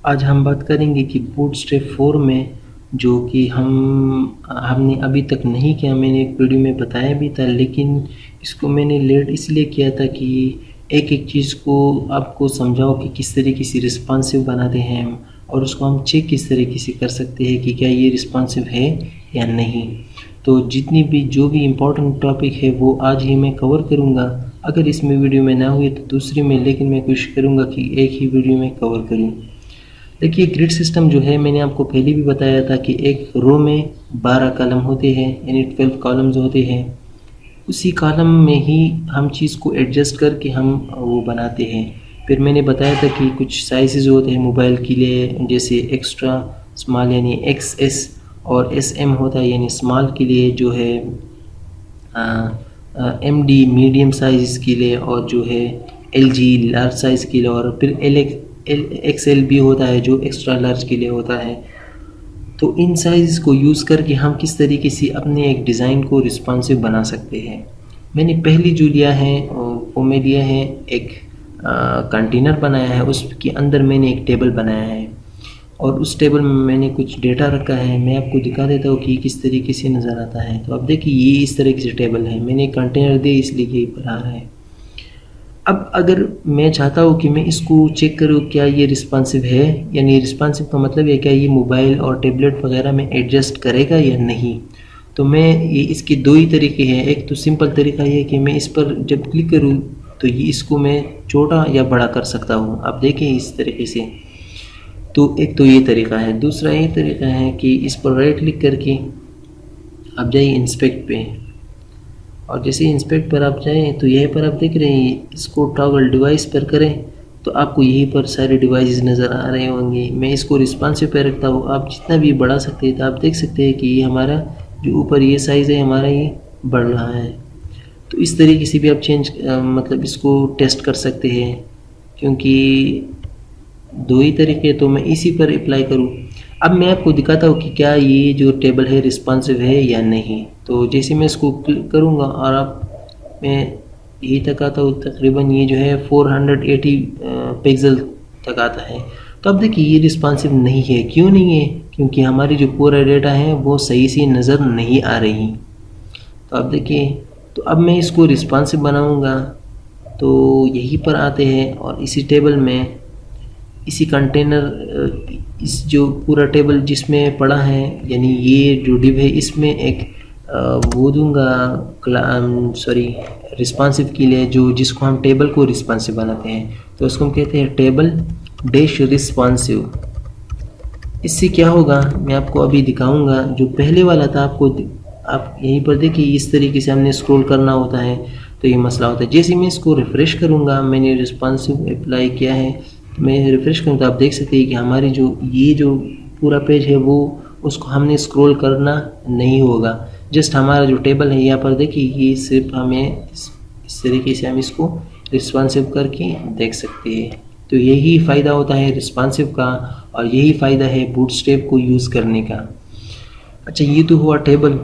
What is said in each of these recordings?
आज हम बात करेंगे कि बूटस्ट्रैप 4 में जो कि हमने अभी तक नहीं किया। मैंने एक वीडियो में बताया भी था, लेकिन इसको मैंने लेट इसलिए किया था कि एक एक चीज़ को आपको समझाओ कि किस तरीके से रिस्पॉन्सिव बनाते हैं हम, और उसको हम चेक किस तरीके से कर सकते हैं कि क्या ये रिस्पॉन्सिव है या नहीं। तो जितनी भी जो भी इम्पोर्टेंट टॉपिक है वो आज ही मैं कवर करूँगा। अगर इसमें वीडियो में ना हुई तो दूसरी में, लेकिन मैं कोशिश करूँगा कि एक ही वीडियो में कवर करूँ। देखिए, ग्रिड सिस्टम जो है मैंने आपको पहले भी बताया था कि एक रो में 12 कॉलम होते हैं, यानी 12 कॉलम्स होते हैं। उसी कॉलम में ही हम चीज़ को एडजस्ट करके हम वो बनाते हैं। फिर मैंने बताया था कि कुछ साइज़ेस होते हैं मोबाइल के लिए, जैसे एक्स्ट्रा स्मॉल यानी XS और SM होता है यानी स्मॉल के लिए, जो है MD मीडियम साइज़ के लिए, और जो है LG लार्ज साइज़ के लिए, और फिर XL भी होता है जो एक्स्ट्रा लार्ज के लिए होता है। तो इन साइज़ को यूज़ करके हम किस तरीके से अपने एक डिज़ाइन को रिस्पॉन्सिव बना सकते हैं। मैंने पहली जो लिया है वो मैं लिया है एक कंटेनर बनाया है, उसके अंदर मैंने एक टेबल बनाया है, और उस टेबल में मैंने कुछ डेटा रखा है। मैं आपको दिखा देता हूँ कि किस तरीके से नज़र आता है। तो अब देखिए, ये इस तरीके से टेबल है, मैंने एक कंटेनर दिया इसलिए ये पर आ रहा है। अब अगर मैं चाहता हूँ कि मैं इसको चेक करूँ क्या ये रिस्पॉन्सिव है, यानी रिस्पॉन्सिव का मतलब है क्या ये मोबाइल और टैबलेट वगैरह में एडजस्ट करेगा या नहीं। तो मैं ये इसके दो ही तरीके हैं। एक तो सिंपल तरीका ये है कि मैं इस पर जब क्लिक करूँ तो ये इसको मैं छोटा या बड़ा कर सकता हूँ। आप देखें इस तरीके से। तो एक तो ये तरीका है। दूसरा ये तरीका है कि इस पर राइट क्लिक करके आप जाइए इंस्पेक्ट पे, और जैसे इंस्पेक्ट पर आप जाएं तो यहीं पर आप देख रहे हैं, इसको टॉगल डिवाइस पर करें तो आपको यहीं पर सारे डिवाइसेस नज़र आ रहे होंगे। मैं इसको रिस्पॉन्सिव पे रखता हूँ, आप जितना भी बढ़ा सकते हैं। तो आप देख सकते हैं कि ये हमारा जो ऊपर ये साइज़ है हमारा ये बढ़ रहा है। तो इस तरीके से भी आप मतलब इसको टेस्ट कर सकते हैं, क्योंकि दो ही तरीके। तो मैं इसी पर अप्लाई करूँ। अब मैं आपको दिखाता हूँ कि क्या ये जो टेबल है रिस्पॉन्सिव है या नहीं। तो जैसे मैं इसको क्लिक करूँगा और अब मैं यही तक आता हूँ, तकरीबन ये जो है 480 पिक्सल तक आता है। तो अब देखिए ये रिस्पॉन्सिव नहीं है। क्यों नहीं है? क्योंकि हमारी जो पूरा डेटा है वो सही से नज़र नहीं आ रही। तो अब देखिए, तो अब मैं इसको रिस्पॉन्सिव बनाऊँगा तो यहीं पर आते हैं, और इसी टेबल में इसी कंटेनर इस जो पूरा टेबल जिसमें पड़ा है, यानी ये जो डिव है, इसमें एक वो दूंगा रिस्पॉन्सिव के लिए, जो जिसको हम टेबल को रिस्पॉन्सिव बनाते हैं। तो उसको हम कहते हैं टेबल डैश रिस्पॉन्सिव। इससे क्या होगा मैं आपको अभी दिखाऊंगा। जो पहले वाला था आप यहीं पर देखिए, इस तरीके से हमने स्क्रॉल करना होता है तो ये मसला होता है। जैसे मैं इसको रिफ़्रेश करूँगा, मैंने रिस्पॉन्सिव अप्लाई किया है, मैं रिफ़्रेश करूँ तो आप देख सकते हैं कि हमारी ये जो पूरा पेज है वो उसको हमने स्क्रॉल करना नहीं होगा। जस्ट हमारा जो टेबल है यहाँ पर देखिए, ये सिर्फ हमें इस तरीके से हम इसको रिस्पॉन्सिव करके देख सकते हैं। तो यही फ़ायदा होता है रिस्पॉन्सिव का, और यही फ़ायदा है बूटस्ट्रैप को यूज़ करने का। अच्छा, ये तो हुआ टेबल।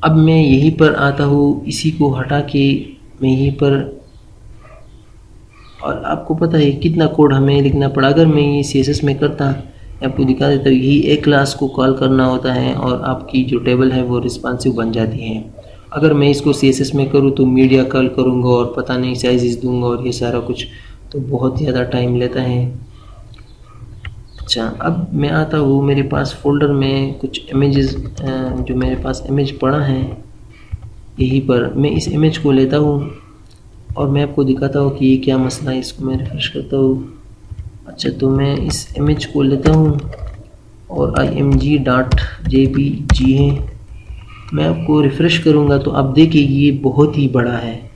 अब मैं यहीं पर आता हूँ, इसी को हटा के मैं यहीं पर, और आपको पता है कितना कोड हमें लिखना पड़ा। अगर मैं ये CSS में करता, आपको दिखा देता हूँ, यही एक क्लास को कॉल करना होता है और आपकी जो टेबल है वो रिस्पॉन्सिव बन जाती है। अगर मैं इसको CSS में करूँ तो मीडिया कॉल करूँगा और पता नहीं साइज़ दूँगा और ये सारा कुछ, तो बहुत ज़्यादा टाइम लेता है। अच्छा, अब मैं आता हूँ, मेरे पास फोल्डर में कुछ इमेजेस, जो मेरे पास इमेज पड़ा है, यहीं पर मैं इस इमेज को लेता हूँ और मैं आपको दिखाता हूँ कि ये क्या मसला है। इसको मैं रिफ्रेश करता हूँ। अच्छा, तो मैं इस इमेज को लेता हूँ और img.jpg है, मैं आपको रिफ़्रेश करूँगा तो आप देखिए ये बहुत ही बड़ा है।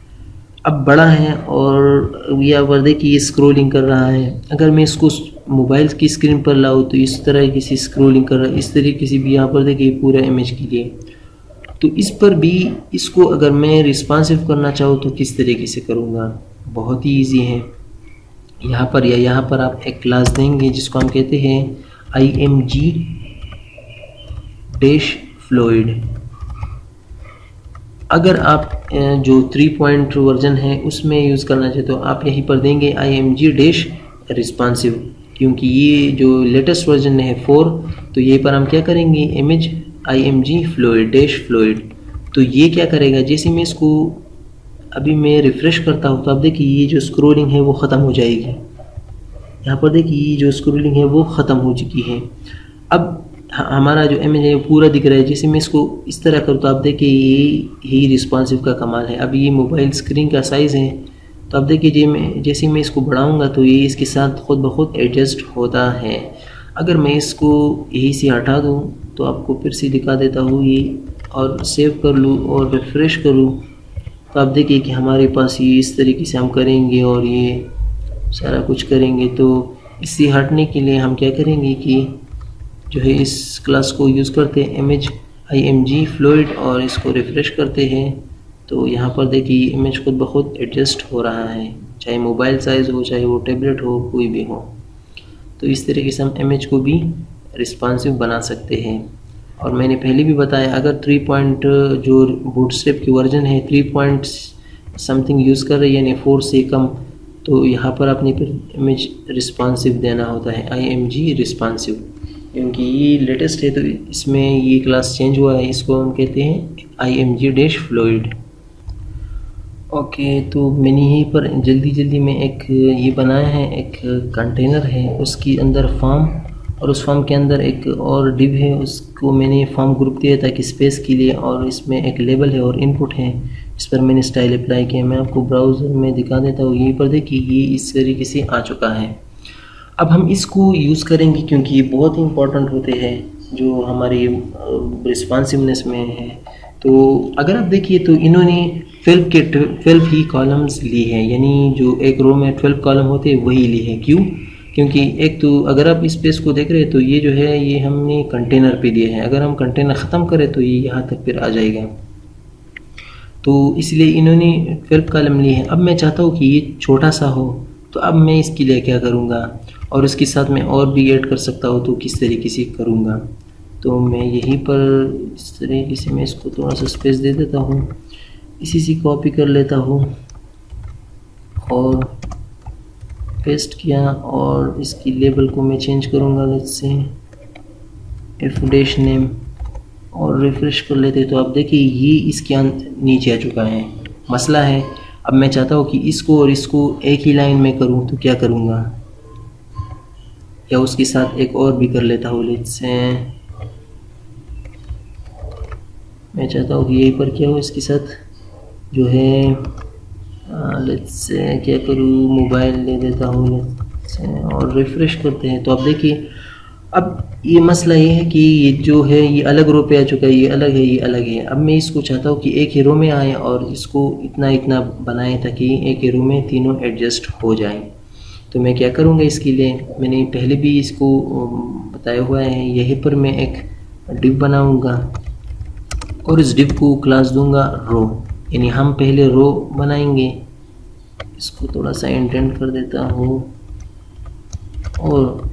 अब बड़ा है और यहाँ पर देखिए ये स्क्रॉलिंग कर रहा है। अगर मैं इसको मोबाइल की स्क्रीन पर लाऊँ तो इस तरह की स्क्रॉलिंग कर रहा है। इस तरीके से भी यहाँ पर देखिए पूरा इमेज के लिए। तो इस पर भी इसको अगर मैं रिस्पॉन्सिव करना चाहूँ तो किस तरीके से करूँगा? बहुत ही ईजी है। यहाँ पर आप एक क्लास देंगे जिसको हम कहते हैं img-fluid। अगर आप जो 3 वर्जन है उसमें यूज़ करना चाहते तो आप यहीं पर देंगे img-responsive। क्योंकि ये जो लेटेस्ट वर्जन है 4, तो ये पर हम क्या करेंगे, image IMG fluid dash fluid. तो ये क्या करेगा, जैसे मैं इसको अभी मैं रिफ़्रेश करता हूँ तो आप देखिए ये जो स्क्रॉलिंग है वो ख़त्म हो जाएगी। यहाँ पर देखिए ये जो स्क्रॉलिंग है वो ख़त्म हो चुकी है। अब हमारा जो इमेज है पूरा दिख रहा है। जैसे मैं इसको इस तरह करूँ तो आप देखिए यही रिस्पॉन्सिव का कमाल है। अब ये मोबाइल स्क्रीन का साइज़ है, तो आप देखिए जैसे मैं इसको बढ़ाऊँगा तो ये इसके साथ ख़ुद ब खुद एडजस्ट होता है। अगर मैं इसको यहीं से हटा दूँ तो आपको फिर से दिखा देता हूँ ये, और सेव कर लूँ और रिफ़्रेश करूँ तो आप देखिए कि हमारे पास ये इस तरीके से हम करेंगे और ये सारा कुछ करेंगे। तो इससे हटने के लिए हम क्या करेंगे कि जो है इस क्लास को यूज़ करते हैं इमेज IMG फ्लूइड और इसको रिफ़्रेश करते हैं। तो यहाँ पर देखिए इमेज खुद ब खुद एडजस्ट हो रहा है, चाहे मोबाइल साइज़ हो, चाहे वो टैबलेट हो, कोई भी हो। तो इस तरीके से हम इमेज को भी रिस्पॉन्सिव बना सकते हैं। और मैंने पहले भी बताया, अगर 3 पॉइंट जो बूटस्ट्रैप की वर्जन है 3 पॉइंट समथिंग यूज़ कर रही है, यानी 4 से कम, तो यहाँ पर अपनी फिर इमेज रिस्पॉन्सिव देना होता है, IMG रिस्पॉन्सिव। क्योंकि ये लेटेस्ट है तो इसमें ये क्लास चेंज हुआ है, इसको हम कहते हैं IMG डैश फ्लूइड। ओके, तो मैंने यहीं पर जल्दी में एक ये बनाया है, एक कंटेनर है, उसके अंदर फॉर्म, और उस फॉर्म के अंदर एक और डिव है, उसको मैंने फॉर्म ग्रुप दिया ताकि स्पेस के लिए, और इसमें एक लेबल है और इनपुट है। इस पर मैंने स्टाइल अप्लाई किया। मैं आपको ब्राउज़र में दिखा देता हूँ। यहीं पर देखिए ये इस तरीके से आ चुका है। अब हम इसको यूज़ करेंगे क्योंकि ये बहुत ही इंपॉर्टेंट होते हैं जो हमारी रिस्पॉन्सिवनेस में है। तो अगर आप देखिए तो इन्होंने 12 ही कॉलम्स ली है, यानी जो एक रो में 12 कॉलम होते हैं वही ली है। क्यों? क्योंकि एक तो अगर आप इस पेज को देख रहे हैं तो ये जो है ये हमने कंटेनर पे दिया है। अगर हम कंटेनर ख़त्म करें तो ये यहाँ तक फिर आ जाएगा, तो इसलिए इन्होंने 12 कॉलम लिए हैं। अब मैं चाहता हूँ कि ये छोटा सा हो, तो अब मैं इसके लिए क्या करूँगा, और उसके साथ मैं और भी ऐड कर सकता हूँ, तो किस तरीके से करूँगा। तो मैं यहीं पर इस तरीके से मैं इसको थोड़ा सा स्पेस दे देता हूँ, इसी से कॉपी कर लेता हूँ और पेस्ट किया, और इसकी लेबल को मैं चेंज करूँगा, let's say F dash name, और रिफ़्रेश कर लेते तो आप देखिए ये इसके नीचे आ चुका है। मसला है, अब मैं चाहता हूँ कि इसको और इसको एक ही लाइन में करूँ, तो क्या करूँगा, या उसके साथ एक और भी कर लेता हूँ। लेट्स से मैं चाहता हूँ कि यहीं पर क्या हो, इसके साथ जो है लेट्स से क्या करूँ, मोबाइल ले देता हूँ और रिफ़्रेश करते हैं। तो आप देखिए अब ये मसला ये है कि ये जो है ये अलग रो पे आ चुका है, ये अलग है, ये अलग है। अब मैं इसको चाहता हूँ कि एक ही रो में आए और इसको इतना बनाए ताकि एक ही रो में तीनों एडजस्ट हो जाएं। तो मैं क्या करूँगा, इसके लिए मैंने पहले भी इसको बताया हुआ है। यहीं पर मैं एक डिव बनाऊँगा और इस डिव को क्लास दूँगा रो, यानी हम पहले रो बनाएंगे। इसको थोड़ा सा इंडेंट कर देता हूँ, और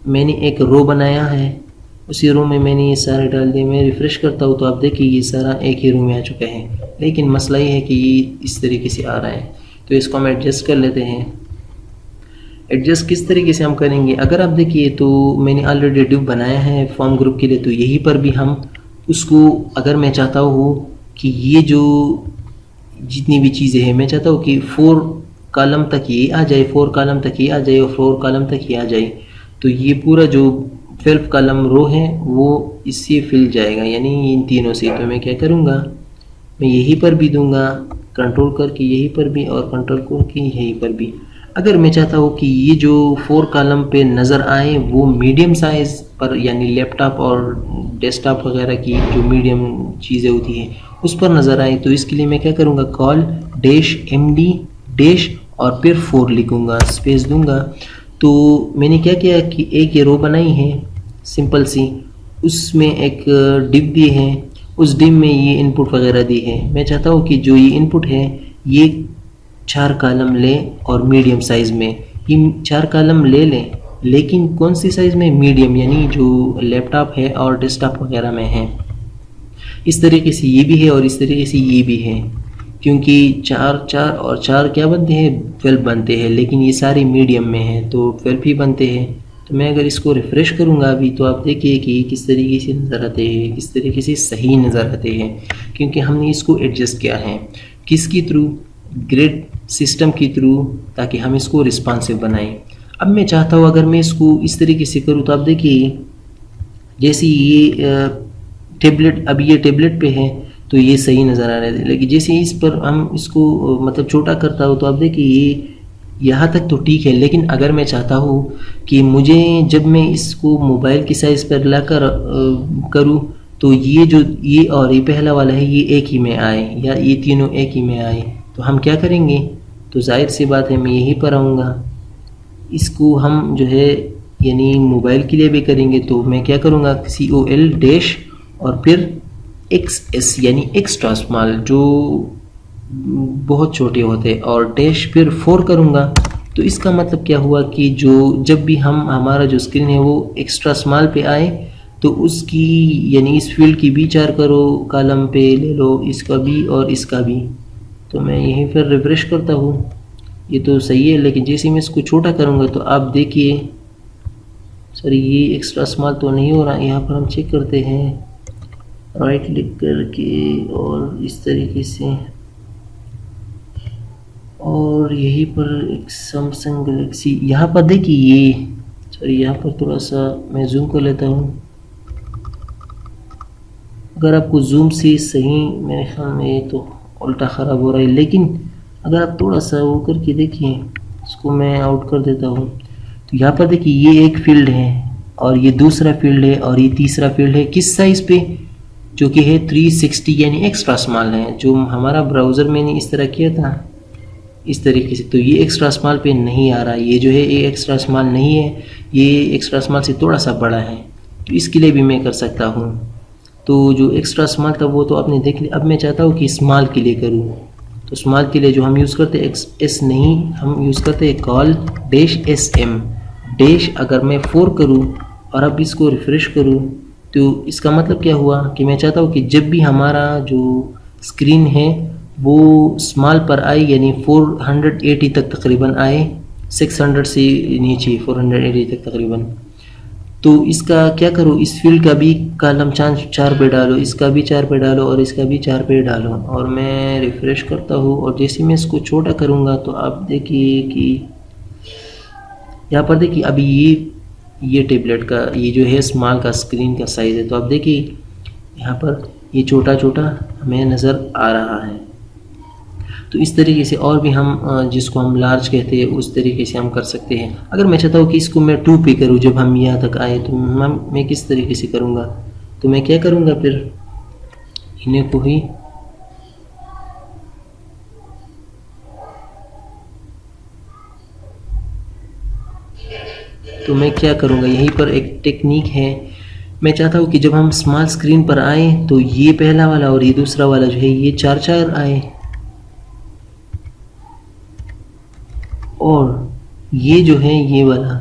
मैंने एक रो बनाया है, उसी रो में मैंने ये सारे डाल दिए। मैं रिफ़्रेश करता हूँ तो आप देखिए ये सारा एक ही रो में आ चुका है, लेकिन मसला ये है कि ये इस तरीके से आ रहा है। तो इसको हम एडजस्ट कर लेते हैं। एडजस्ट किस तरीके से हम करेंगे, अगर आप देखिए तो मैंने ऑलरेडी डिव बनाया है फॉर्म ग्रुप के लिए, तो यहीं पर भी हम उसको, अगर मैं चाहता हूँ कि ये जो जितनी भी चीज़ें हैं, मैं चाहता हूँ कि 4 कॉलम तक ये आ जाए, 4 कॉलम तक ये आ जाए और 4 कॉलम तक ये आ जाए, तो ये पूरा जो 12 कॉलम रो है वो इससे फिल जाएगा, यानी इन तीनों से। तो मैं क्या करूँगा, मैं यहीं पर भी दूंगा कंट्रोल करके, यहीं पर भी, और कंट्रोल करके यहीं पर भी। अगर मैं चाहता हूँ कि ये जो 4 कॉलम पे नज़र आए वो मीडियम साइज़ पर, यानी लैपटॉप और डेस्कटॉप वगैरह की जो मीडियम चीज़ें होती हैं उस पर नज़र आए, तो इसके लिए मैं क्या करूँगा, कॉल डैश MD डैश और फिर 4 लिखूँगा, स्पेस दूँगा। तो मैंने क्या किया कि एक ये रो बनाई है सिंपल सी, उसमें एक डिव दी है, उस डिव में ये इनपुट वगैरह दी है। मैं चाहता हूँ कि जो ये इनपुट है ये 4 कॉलम ले और मीडियम साइज़ में, ये 4 कॉलम ले लें, लेकिन कौन सी साइज़ में, मीडियम, यानी जो लैपटॉप है और डेस्कटॉप वगैरह में है। इस तरीके से ये भी है और इस तरीके से ये भी है, क्योंकि 4 और 4 क्या बनते हैं, 12 बनते हैं, लेकिन ये सारे मीडियम में हैं तो 12 ही बनते हैं। तो मैं अगर इसको रिफ़्रेश करूँगा अभी, तो आप देखिए कि किस तरीके से नज़र आते हैं, किस तरीके से सही नज़र आते हैं, क्योंकि हमने इसको एडजस्ट किया है किसके थ्रू, ग्रिड सिस्टम के थ्रू, ताकि हम इसको रिस्पॉन्सिव बनाएं। अब मैं चाहता हूँ अगर मैं इसको इस तरीके से करूँ, तो आप देखिए जैसे ये टेबलेट, अब ये टेबलेट पे है तो ये सही नज़र आ रहा है, लेकिन जैसे इस पर हम इसको मतलब छोटा करता हूँ, तो आप देखिए ये यहाँ तक तो ठीक है। लेकिन अगर मैं चाहता हूँ कि मुझे जब मैं इसको मोबाइल की साइज़ पर लाकर करूँ, तो ये जो ये और ये पहला वाला है ये एक ही में आए, या ये तीनों एक ही में आए, तो हम क्या करेंगे, तो जाहिर सी बात है मैं यहीं पर आऊँगा। इसको हम जो है यानी मोबाइल के लिए भी करेंगे, तो मैं क्या करूँगा, COL डैश और फिर XS यानी एक्स्ट्रा स्मॉल जो बहुत छोटे होते, और डैश फिर 4 करूँगा। तो इसका मतलब क्या हुआ कि जो जब भी हमारा जो स्क्रीन है वो एक्स्ट्रा स्मॉल पे आए, तो उसकी यानी इस फील्ड की भी 4 करो, कॉलम पे ले लो, इसका भी और इसका भी। तो मैं यहीं पर रिफ्रेश करता हूँ, ये तो सही है, लेकिन जैसे मैं इसको छोटा करूँगा तो आप देखिए, सर ये एक्स्ट्रा स्मॉल तो नहीं हो रहा। यहाँ पर हम चेक करते हैं राइट क्लिक करके और इस तरीके से, और यहीं पर एक सैमसंग गैलेक्सी, यहाँ पर देखिए ये, सॉरी यहाँ पर थोड़ा सा मैं जूम कर लेता हूँ। अगर आपको जूम से सही, मेरे ख्याल में ये तो उल्टा ख़राब हो रहा है, लेकिन अगर आप थोड़ा सा वो करके देखिए, इसको मैं आउट कर देता हूँ, तो यहाँ पर देखिए ये एक फील्ड है और ये दूसरा फील्ड है और ये तीसरा फील्ड है, किस साइज़ पे, जो कि है 360 यानी एक्स्ट्रा स्मॉल है, जो हमारा ब्राउज़र मैंने इस तरह किया था इस तरीके से। तो ये एक्स्ट्रा स्मॉल पे नहीं आ रहा, ये जो है ये एक्स्ट्रा स्मॉल नहीं है, ये एक्स्ट्रा स्मॉल से थोड़ा सा बड़ा है, तो इसके लिए भी मैं कर सकता हूँ। तो जो एक्स्ट्रा स्मॉल था वो तो आपने देख लिया। अब मैं चाहता हूँ कि स्मॉल के लिए करूँ, तो स्मॉल के लिए जो हम यूज़ करते हैं XS नहीं, हम यूज़ करते हैं कॉल डैश SM डैश। अगर मैं 4 करूँ और अब इसको रिफ़्रेश करूँ, तो इसका मतलब क्या हुआ कि मैं चाहता हूँ कि जब भी हमारा जो स्क्रीन है वो स्मॉल पर आए, यानी 480 तक तकरीबन आए, 600 से नीचे 480 तक तकरीबन। तो इसका क्या करो, इस फील्ड का भी कॉलम 4 पे डालो, इसका भी 4 पे डालो और इसका भी 4 पे डालो, और मैं रिफ़्रेश करता हूँ। और जैसे मैं इसको छोटा करूँगा तो आप देखिए कि यहाँ पर देखिए अभी ये टेबलेट का ये जो है स्मॉल का स्क्रीन का साइज़ है, तो आप देखिए यहाँ पर ये छोटा छोटा हमें नज़र आ रहा है। तो इस तरीके से और भी हम जिसको हम लार्ज कहते हैं उस तरीके से हम कर सकते हैं। अगर मैं चाहता हूँ कि इसको मैं 2 पे करूँ जब हम यहाँ तक आए, तो मैं किस तरीके से करूँगा, तो मैं क्या करूँगा, फिर इन्हें को ही तो मैं क्या करूँगा, यहीं पर एक टेक्निक है। मैं चाहता हूँ कि जब हम स्मॉल स्क्रीन पर आए तो ये पहला वाला और ये दूसरा वाला जो है ये 4 आए, और ये जो है ये वाला,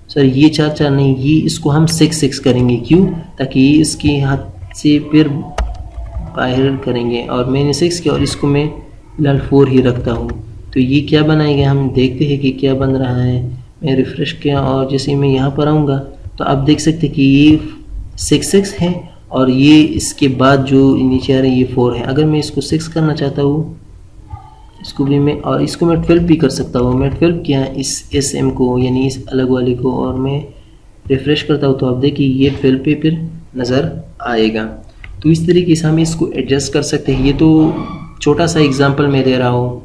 सर ये 4 नहीं, ये इसको हम 6 करेंगे। क्यों, ताकि ये इसके हाथ से फिर बाहर करेंगे, और मैंने 6 किया और इसको मैं फिलहाल 4 ही रखता हूँ। तो ये क्या बनाएगा, हम देखते हैं कि क्या बन रहा है। मैं रिफ़्रेश किया और जैसे मैं यहाँ पर आऊँगा तो आप देख सकते हैं कि ये 6 है, और ये इसके बाद जो नीचे आ रहा है ये 4 है। अगर मैं इसको 6 करना चाहता हूँ, इसको भी मैं, और इसको मैं 12 भी कर सकता हूँ। मैं 12 किया इस SM को, यानी इस अलग वाले को, और मैं रिफ़्रेश करता हूँ तो आप देखिए ये 12 पे फिर नज़र आएगा। तो इस तरीके से हम इसको एडजस्ट कर सकते हैं। ये तो छोटा सा एग्जांपल मैं दे रहा हूँ,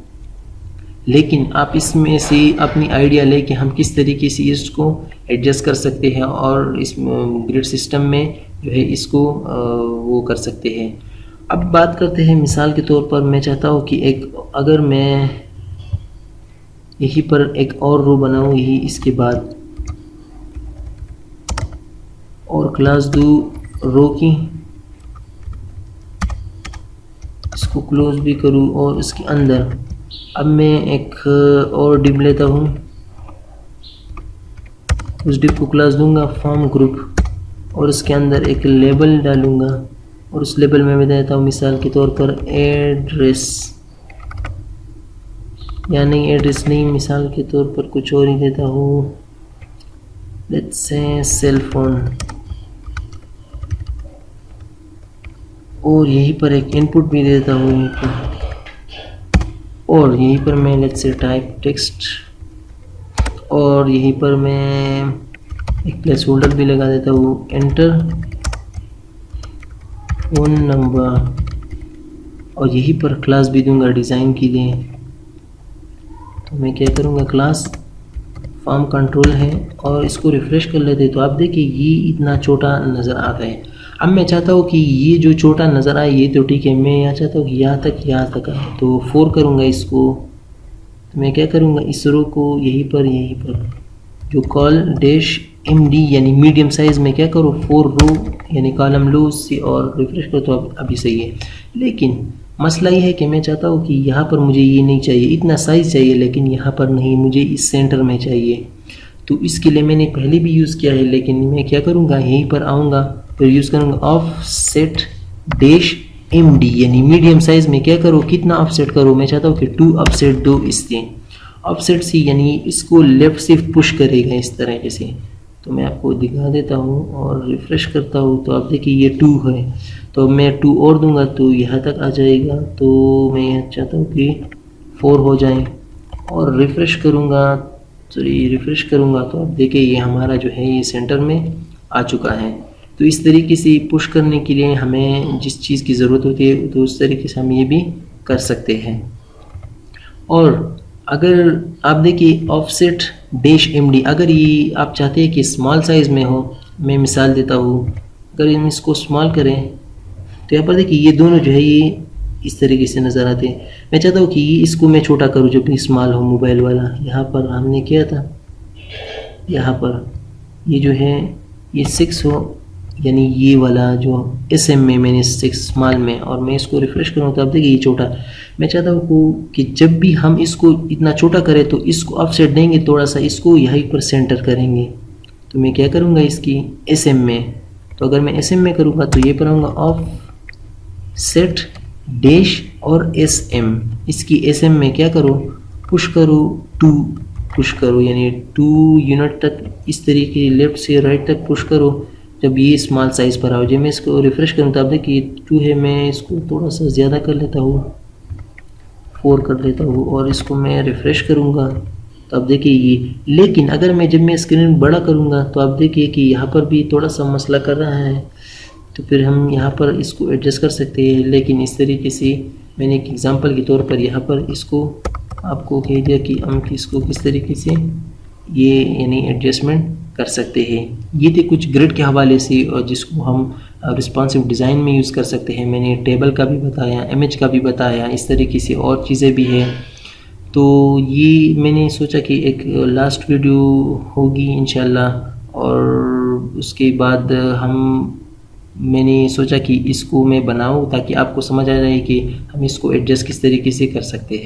लेकिन आप इसमें से अपनी आइडिया लेके हम किस तरीके से इसको एडजस्ट कर सकते हैं और इस ग्रिड सिस्टम में जो है इसको वो कर सकते हैं। अब बात करते हैं मिसाल के तौर पर, मैं चाहता हूँ कि अगर मैं यहीं पर एक और रो बनाऊँ, यही इसके बाद और क्लास दूँ रो की, इसको क्लोज भी करूँ और इसके अंदर अब मैं एक और डिव लेता हूँ, उस डिव को क्लास दूंगा फॉर्म ग्रुप, और इसके अंदर एक लेबल डालूंगा, और उस लेबल में मैं देता हूँ मिसाल के तौर पर एड्रेस। या नहीं एड्रेस नहीं, मिसाल के तौर पर कुछ और ही देता हूँ, लेट्स से सेल फोन, और यहीं पर एक इनपुट भी देता हूँ यहीं पर, और यहीं पर मैं लेट्स से टाइप टेक्स्ट, और यहीं पर मैं एक प्लेस होल्डर भी लगा देता हूँ, एंटर फोन नंबर, और यहीं पर क्लास भी दूंगा डिज़ाइन के लिए। तो मैं क्या करूँगा, क्लास फॉर्म कंट्रोल है, और इसको रिफ़्रेश कर लेते तो आप देखिए ये इतना छोटा नज़र आता है। अब मैं चाहता हूँ कि ये जो छोटा नज़र आए ये तो ठीक है, मैं यहाँ चाहता हूँ कि यहाँ तक आए, तो 4 करूँगा इसको। तो मैं क्या करूँगा, इस रो को यहीं पर जो कॉल डैश MD यानी मीडियम साइज़ में क्या करो 4 रो यानी कॉलम लो उससे, और रिफ़्रेश करो तो अब अभी सही है। लेकिन मसला ये है कि मैं चाहता हूँ कि यहाँ पर मुझे ये नहीं चाहिए, इतना साइज़ चाहिए, लेकिन यहाँ पर नहीं, मुझे इस सेंटर में चाहिए। तो इसके लिए मैंने पहले भी यूज़ किया है, लेकिन मैं क्या करूँगा, यहीं पर आऊँगा, फिर यूज़ करूँगा ऑफसेट डैश MD यानी मीडियम साइज़ में क्या करो, कितना ऑफसेट करो, मैं चाहता हूँ कि 2 ऑफसेट दो इससे। ऑफसेट सी यानी इसको लेफ़्ट से पुश करेगा इस तरह से। तो मैं आपको दिखा देता हूँ और रिफ़्रेश करता हूँ, तो आप देखिए ये 2 है, तो मैं 2 और दूंगा तो यहाँ तक आ जाएगा। तो मैं चाहता हूँ कि 4 हो जाए, और रिफ़्रेश करूँगा तो आप देखिए ये हमारा जो है ये सेंटर में आ चुका है। तो इस तरीके से पुश करने के लिए हमें जिस चीज़ की ज़रूरत होती है तो उस तरीके से हम ये भी कर सकते हैं। और अगर आप देखिए ऑफसेट डैश MD, अगर ये आप चाहते हैं कि स्मॉल साइज़ में हो, मैं मिसाल देता हूँ, अगर हम इसको स्मॉल करें तो यहाँ पर देखिए ये दोनों जो है ये इस तरीके से नज़र आते हैं। मैं चाहता हूँ कि इसको मैं छोटा करूँ जब भी स्मॉल हो मोबाइल वाला। यहाँ पर हमने किया था, यहाँ पर ये जो है ये 6 हो, यानी ये वाला जो SM में मैंने 6 स्मॉल में, और मैं इसको रिफ़्रेश करूँ तो आप देखिए ये छोटा। मैं चाहता हूँ कि जब भी हम इसको इतना छोटा करें तो इसको ऑफसेट देंगे थोड़ा सा, इसको यहीं पर सेंटर करेंगे। तो मैं क्या करूँगा इसकी SM में, तो अगर मैं SM में करूँगा तो ये पर आऊँगा ऑफसेट डैश और SM, इसकी SM में क्या करो, पुश करो यानी 2 यूनिट तक इस तरीके लेफ़्ट से राइट तक पुश करो जब ये स्मॉल साइज़ पर आओ। जब मैं इसको रिफ़्रेश करूँ तो आप देखिए 2 है, मैं इसको थोड़ा सा ज़्यादा कर लेता हूँ, 4 कर लेता हूँ, और इसको मैं रिफ़्रेश करूँगा तो आप देखिए ये। लेकिन अगर मैं जब मैं स्क्रीन बड़ा करूँगा तो आप देखिए कि यहाँ पर भी थोड़ा सा मसला कर रहा है, तो फिर हम यहाँ पर इसको एडजस्ट कर सकते हैं। लेकिन इस तरीके से मैंने एक एग्जांपल के तौर पर यहाँ पर इसको आपको कह दिया कि हम इसको किस तरीके से ये यानी एडजस्टमेंट कर सकते हैं। ये थे कुछ ग्रिड के हवाले से, और जिसको हम रिस्पॉन्सिव डिज़ाइन में यूज़ कर सकते हैं। मैंने टेबल का भी बताया, इमेज का भी बताया, इस तरीके से और चीज़ें भी हैं। तो ये मैंने सोचा कि एक लास्ट वीडियो होगी इंशाल्लाह, और उसके बाद मैंने सोचा कि इसको मैं बनाऊं ताकि आपको समझ आ जाए कि हम इसको एडजस्ट किस तरीके से कर सकते हैं।